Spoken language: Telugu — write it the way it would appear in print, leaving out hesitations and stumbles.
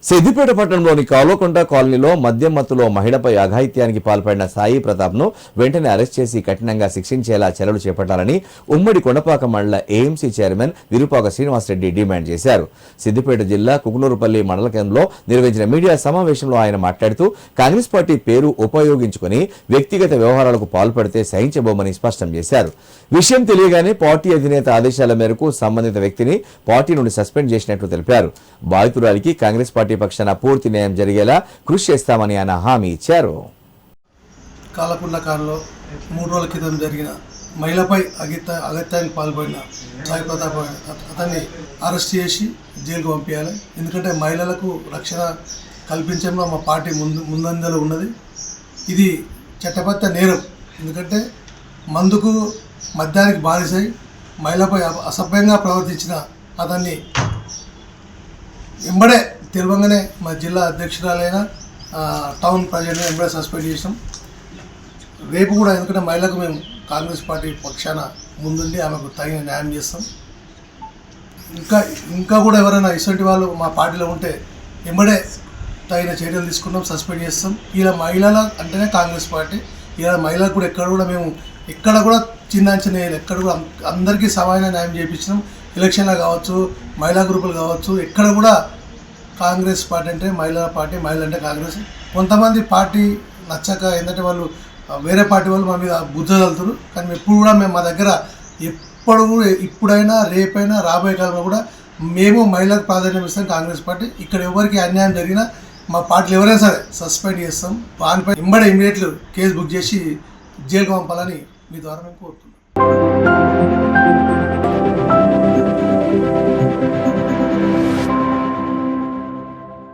సిద్దిపేట పట్టణంలోని కాలోకొండ కాలనీలో మద్యం మత్తులో మహిళపై అఘాయిత్యానికి పాల్పడిన సాయి ప్రతాప్ను వెంటనే అరెస్ట్ చేసి కఠినంగా శిక్షించేలా చర్యలు చేపట్టాలని ఉమ్మడి కొండపాక మండల ఏఎంసీ చైర్మన్ విరుపాక శ్రీనివాసరెడ్డి డిమాండ్ చేశారు. సిద్దిపేట జిల్లా కుకునూరుపల్లి మండల కేంద్రంలో నిర్వహించిన మీడియా సమావేశంలో ఆయన మాట్లాడుతూ కాంగ్రెస్ పార్టీ పేరు ఉపయోగించుకుని వ్యక్తిగత వ్యవహారాలకు పాల్పడితే సహించబోమని స్పష్టం చేశారు. విషయం తెలియగానే పార్టీ అధినేత ఆదేశాల మేరకు సంబంధిత వ్యక్తిని పార్టీ నుండి సస్పెండ్ చేసినట్లు తెలిపారు. బాధితురాలికి కాంగ్రెస్ పార్టీ పక్షాన పూర్తి న్యాయం జరిగేలా కృషి చేస్తామని ఆయన హామీ ఇచ్చారు. కాలకుండ కారులో 3 రోజుల క్రితం జరిగిన మహిళపై అగత్యానికి పాల్పడిన సాయి ప్రతాప్ అతన్ని అరెస్ట్ చేసి జైలుకు పంపించాలి. ఎందుకంటే మహిళలకు రక్షణ కల్పించడంలో మా పార్టీ ముందంజలో ఉన్నది. ఇది చట్టబద్ధ నేరం. ఎందుకంటే మందుకు మద్యానికి బానిసై మహిళపై అసభ్యంగా ప్రవర్తించిన అతన్ని ఎంబడే తెలియగానే మా జిల్లా అధ్యక్షురాలైన టౌన్ ప్రజలను ఎంబడే సస్పెండ్ చేసాం. రేపు కూడా ఎందుకంటే మహిళకు మేము కాంగ్రెస్ పార్టీ పక్షాన ముందుండి ఆమెకు తగిన న్యాయం చేస్తాం. ఇంకా కూడా ఎవరైనా ఇటువంటి వాళ్ళు మా పార్టీలో ఉంటే ఎంబడే తగిన చర్యలు తీసుకుంటాం, సస్పెండ్ చేస్తాం. ఇలా మహిళల అంటేనే కాంగ్రెస్ పార్టీ. ఇలా మహిళలకు కూడా ఎక్కడ కూడా చిన్న అంచనా ఎక్కడ కూడా అందరికీ సమాన న్యాయం చేయించినాం. ఎలక్షన్లో కావచ్చు, మహిళా గ్రూపులు కావచ్చు, ఎక్కడ కూడా కాంగ్రెస్ పార్టీ అంటే మహిళల పార్టీ, మహిళలు అంటే కాంగ్రెస్. కొంతమంది పార్టీ నచ్చక ఏంటంటే వాళ్ళు వేరే పార్టీ వాళ్ళు మా మీద బుద్ధ చల్లుతారు. కానీ ఎప్పుడు కూడా మా దగ్గర ఇప్పుడైనా రేపైనా రాబోయే కాలంలో కూడా మేము మహిళలకు ప్రాధాన్యం ఇస్తాం. కాంగ్రెస్ పార్టీ ఇక్కడ ఎవరికి అన్యాయం జరిగినా మా పార్టీలు ఎవరైనా సరే సస్పెండ్ చేస్తాం. దానిపై ఇమ్మీడియట్లీ కేసు బుక్ చేసి జైలుకు పంపాలని మీ ద్వారా మేము కోరుతున్నాం.